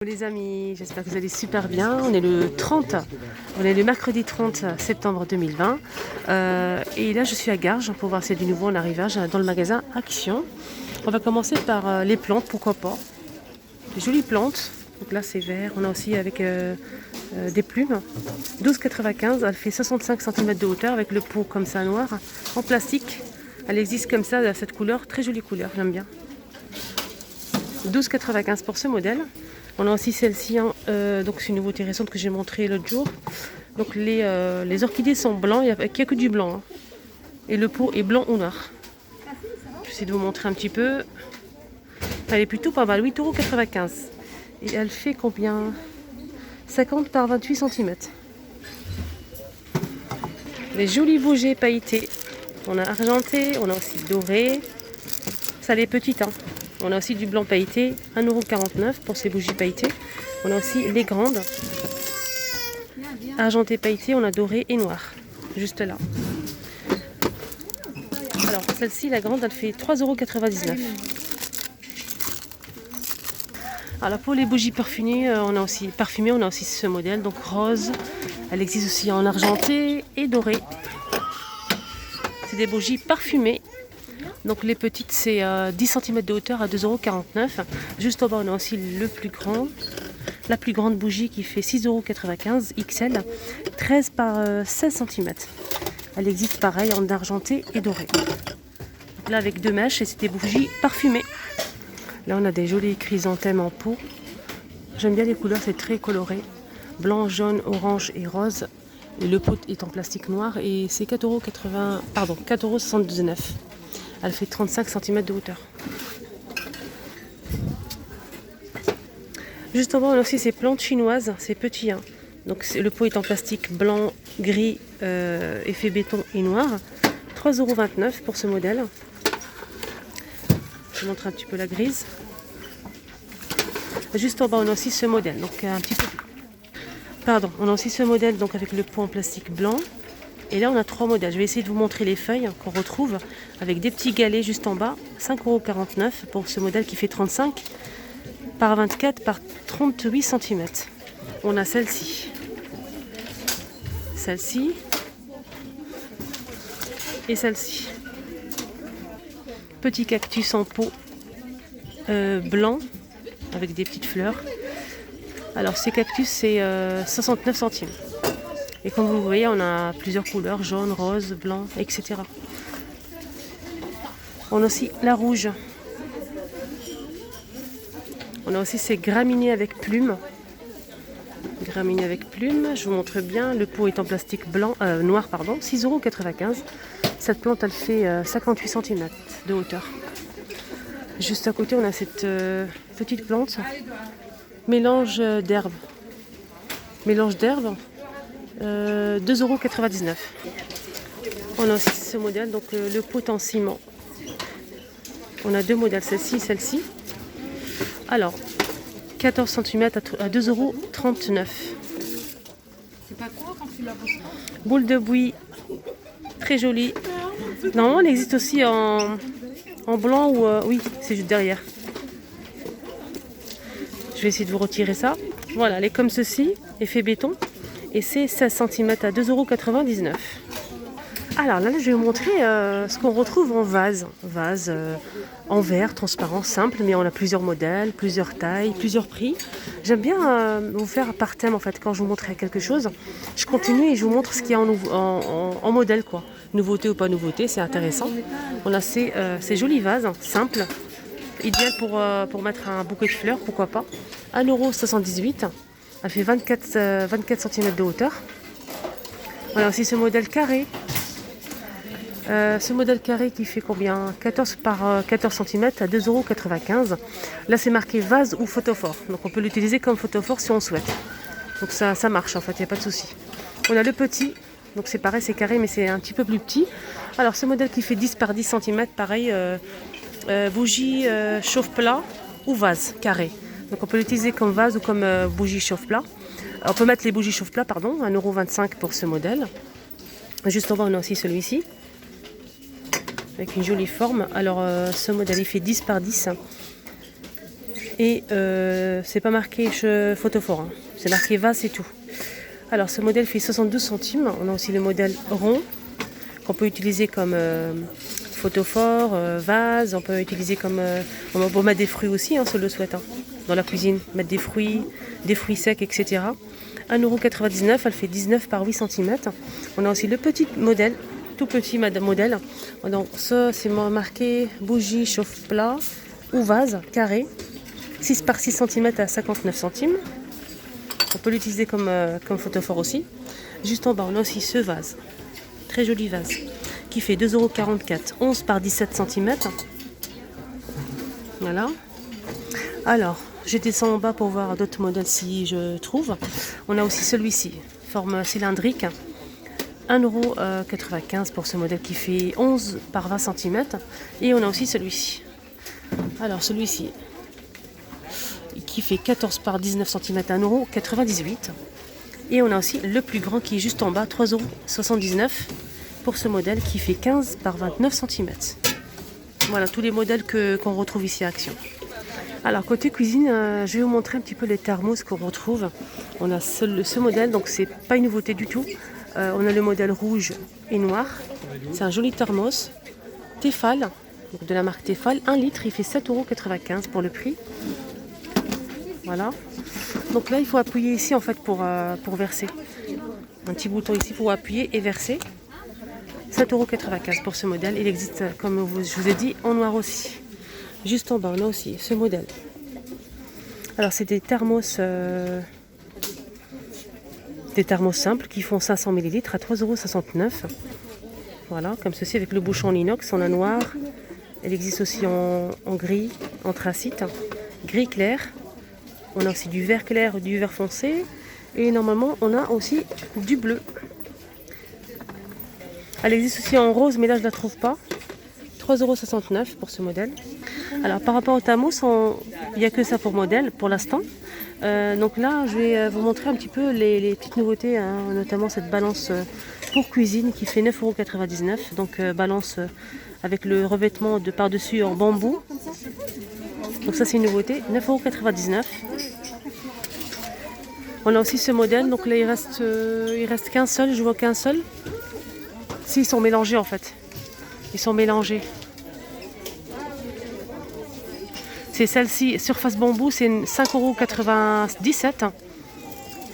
Les amis, j'espère que vous allez super bien. On est le 30, on est le mercredi 30 septembre 2020 et là je suis à Garges pour voir s'il y a du nouveau en arrivage dans le magasin Action. On va commencer par les plantes, pourquoi pas. Des jolies plantes, donc là c'est vert, on a aussi avec des plumes. 12,95, elle fait 65 cm de hauteur avec le pot comme ça noir en plastique. Elle existe comme ça, cette couleur, très jolie couleur, j'aime bien. 12,95 pour ce modèle. On a aussi celle-ci, donc c'est une nouveauté récente que j'ai montrée l'autre jour. Donc les orchidées sont blancs, il n'y a que du blanc. Hein. Et le pot est blanc ou noir. Je vais essayer de vous montrer un petit peu. Elle est plutôt pas mal, 8,95 €. Et elle fait combien? 50 par 28 cm. Les jolis bougets pailletés. On a argenté, on a aussi doré. Ça les petites, hein. On a aussi du blanc pailleté, 1,49 € pour ces bougies pailletées. On a aussi les grandes. Argenté pailleté, on a doré et noir. Juste là. Alors celle-ci, la grande, elle fait 3,99 €. Alors pour les bougies parfumées, on a aussi ce modèle, donc rose. Elle existe aussi en argenté et doré. C'est des bougies parfumées. Donc les petites c'est 10 cm de hauteur à 2,49 €. Juste en bas on a aussi la plus grande bougie qui fait 6,95 € XL, 13 par 16 cm. Elle existe pareil en argenté et doré. Donc là avec deux mèches et c'est des bougies parfumées. Là on a des jolis chrysanthèmes en pot. J'aime bien les couleurs, c'est très coloré. Blanc, jaune, orange et rose. Et le pot est en plastique noir et c'est 4,79 €. Elle fait 35 cm de hauteur. Juste en bas, on a aussi ces plantes chinoises, c'est petit. Hein. Donc le pot est en plastique blanc, gris, effet béton et noir. 3,29 € pour ce modèle. Je vous montre un petit peu la grise. Juste en bas, on a aussi ce modèle. Donc un petit peu. Pardon, on a aussi ce modèle donc avec le pot en plastique blanc. Et là, on a trois modèles. Je vais essayer de vous montrer les feuilles qu'on retrouve avec des petits galets juste en bas. 5,49 € pour ce modèle qui fait 35 par 24 par 38 cm. On a celle-ci. Celle-ci. Et celle-ci. Petit cactus en pot blanc avec des petites fleurs. Alors, ces cactus, c'est 69 centimes. Et comme vous voyez, on a plusieurs couleurs, jaune, rose, blanc, etc. On a aussi la rouge. On a aussi ces graminées avec plumes. Graminées avec plumes, je vous montre bien. Le pot est en plastique noir, 6,95 €. Cette plante, elle fait 58 cm de hauteur. Juste à côté, on a cette petite plante. Mélange d'herbes. 2,99 €. On a aussi ce modèle, donc le pot en ciment. On a deux modèles, celle-ci et celle-ci. Alors, 14 cm à 2,39 €. C'est pas quoi quand tu l'as reçu? Boule de bouillie, très jolie. Normalement, elle existe aussi en blanc ou... oui, c'est juste derrière. Je vais essayer de vous retirer ça. Voilà, elle est comme ceci, effet béton. Et c'est 16 cm à 2,99 €. Alors là, je vais vous montrer ce qu'on retrouve en vase. Vase en verre, transparent, simple, mais on a plusieurs modèles, plusieurs tailles, plusieurs prix. J'aime bien vous faire par thème en fait. Quand je vous montre quelque chose, je continue et je vous montre ce qu'il y a en modèle, quoi. Nouveauté ou pas nouveauté, c'est intéressant. On a ces jolis vases, simples, idéal pour mettre un bouquet de fleurs, pourquoi pas. 1,78 €. Elle fait 24 cm de hauteur. On a aussi ce modèle carré. Ce modèle carré qui fait combien? 14 par 14 cm à 2,95 €. Là, c'est marqué vase ou photophore. Donc, on peut l'utiliser comme photophore si on souhaite. Donc, ça marche en fait, il n'y a pas de souci. On a le petit. Donc, c'est pareil, c'est carré, mais c'est un petit peu plus petit. Alors, ce modèle qui fait 10 par 10 cm, pareil, bougie chauffe-plat ou vase carré. Donc on peut l'utiliser comme vase ou comme bougie chauffe-plat. On peut mettre les bougies chauffe-plat, 1,25 € pour ce modèle. Juste en bas, on a aussi celui-ci. Avec une jolie forme. Alors ce modèle, il fait 10 par 10. Et c'est pas marqué photophore, hein. C'est marqué vase et tout. Alors ce modèle fait 72 centimes. On a aussi le modèle rond qu'on peut utiliser comme photophore, vase. On peut utiliser comme... on peut mettre des fruits aussi, hein, si on le souhaite, hein, dans la cuisine. Mettre des fruits secs, etc. 1,99 €, elle fait 19 par 8 cm. On a aussi le petit modèle, tout petit modèle. Donc ça c'est marqué bougie chauffe-plat ou vase carré. 6 par 6 cm à 59 centimes. On peut l'utiliser comme photophore aussi. Juste en bas, on a aussi ce vase. Très joli vase. Qui fait 2,44 €. 11 par 17 cm. Voilà. Alors, je descends en bas pour voir d'autres modèles si je trouve. On a aussi celui-ci, forme cylindrique. 1,95 € pour ce modèle qui fait 11 par 20 cm. Et on a aussi celui-ci. Alors, celui-ci, qui fait 14 par 19 cm, 1,98 €. Et on a aussi le plus grand qui est juste en bas, 3,79 € pour ce modèle qui fait 15 par 29 cm. Voilà tous les modèles qu'on retrouve ici à Action. Alors côté cuisine, je vais vous montrer un petit peu les thermos qu'on retrouve. On a ce modèle, donc c'est pas une nouveauté du tout. On a le modèle rouge et noir. C'est un joli thermos. Tefal, donc de la marque Tefal, 1 litre, il fait 7,95 € pour le prix. Voilà. Donc là, il faut appuyer ici en fait pour verser. Un petit bouton ici pour appuyer et verser. 7,95 € pour ce modèle. Il existe, comme je vous ai dit, en noir aussi. Juste en bas, on a aussi ce modèle. Alors, c'est des thermos simples qui font 500 ml à 3,69 €. Voilà, comme ceci avec le bouchon en inox. On a noir. Elle existe aussi en gris, anthracite, gris clair. On a aussi du vert clair, du vert foncé. Et normalement, on a aussi du bleu. Elle existe aussi en rose, mais là, je ne la trouve pas. 3,69 € pour ce modèle. Alors, par rapport au thermos, il n'y a que ça pour modèle, pour l'instant. Donc là, je vais vous montrer un petit peu les petites nouveautés, hein, notamment cette balance pour cuisine qui fait 9,99 €. Donc, balance avec le revêtement de par-dessus en bambou. Donc ça, c'est une nouveauté. 9,99 €. On a aussi ce modèle. Donc là, il reste qu'un seul. Je vois qu'un seul. Si, ils sont mélangés en fait. Ils sont mélangés. C'est celle-ci, surface bambou, c'est 5,97 €.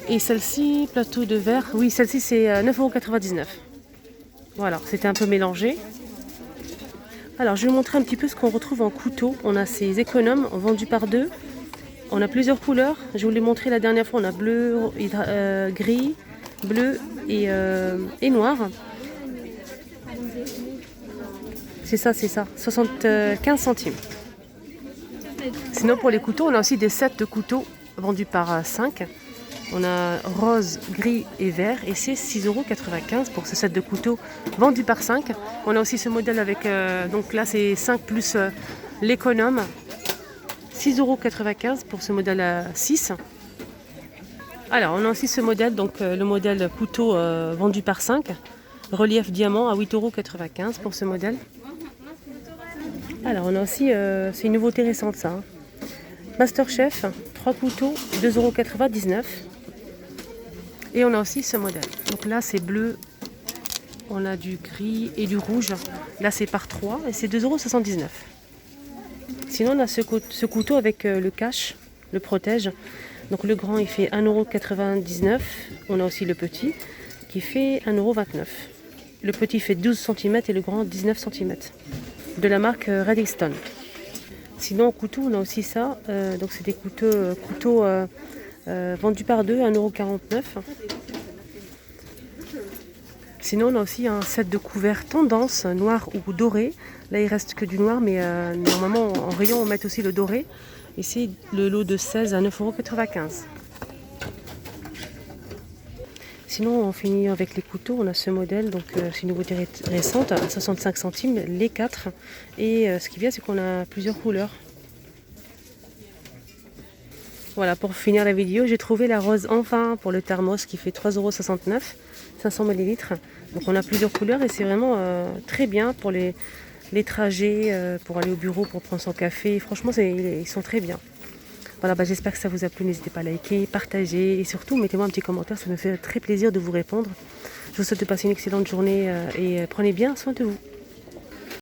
Et celle-ci, plateau de verre, oui, celle-ci c'est 9,99 €. Voilà, c'était un peu mélangé. Alors, je vais vous montrer un petit peu ce qu'on retrouve en couteau. On a ces économes vendus par deux. On a plusieurs couleurs. Je vous l'ai montré la dernière fois. On a bleu, gris, bleu et noir. C'est ça, 75 centimes. Sinon, pour les couteaux, on a aussi des sets de couteaux vendus par 5. On a rose, gris et vert. Et c'est 6,95 € pour ce set de couteaux vendu par 5. On a aussi ce modèle avec... donc là, c'est 5 plus l'économe. 6,95 € pour ce modèle à 6. Alors, on a aussi ce modèle, donc le modèle couteau vendu par 5. Relief diamant à 8,95 € pour ce modèle. Alors, on a aussi, c'est une nouveauté récente ça. Hein. Masterchef, 3 couteaux, 2,99 €. Et on a aussi ce modèle. Donc là, c'est bleu. On a du gris et du rouge. Là, c'est par 3 et c'est 2,79 €. Sinon, on a ce couteau avec le cache, le protège. Donc le grand, il fait 1,99 €. On a aussi le petit qui fait 1,29 €. Le petit fait 12 cm et le grand 19 cm. De la marque Redstone. Sinon, en couteau, on a aussi ça. Donc c'est des couteaux vendus par deux, 1,49 €. Sinon, on a aussi un set de couverts tendance, noir ou doré. Là, il reste que du noir, mais normalement, en rayon, on met aussi le doré. Et c'est le lot de 16 à 9,95 €. Sinon, on finit avec les couteaux. On a ce modèle, donc c'est une nouveauté récente, à 65 centimes, les 4. Et ce qui est bien, c'est qu'on a plusieurs couleurs. Voilà, pour finir la vidéo, j'ai trouvé la rose enfin pour le thermos qui fait 3,69 €, 500 ml. Donc on a plusieurs couleurs et c'est vraiment très bien pour les trajets, pour aller au bureau, pour prendre son café. Franchement, ils sont très bien. Voilà, j'espère que ça vous a plu. N'hésitez pas à liker, partager et surtout mettez-moi un petit commentaire. Ça me fait très plaisir de vous répondre. Je vous souhaite de passer une excellente journée et prenez bien soin de vous.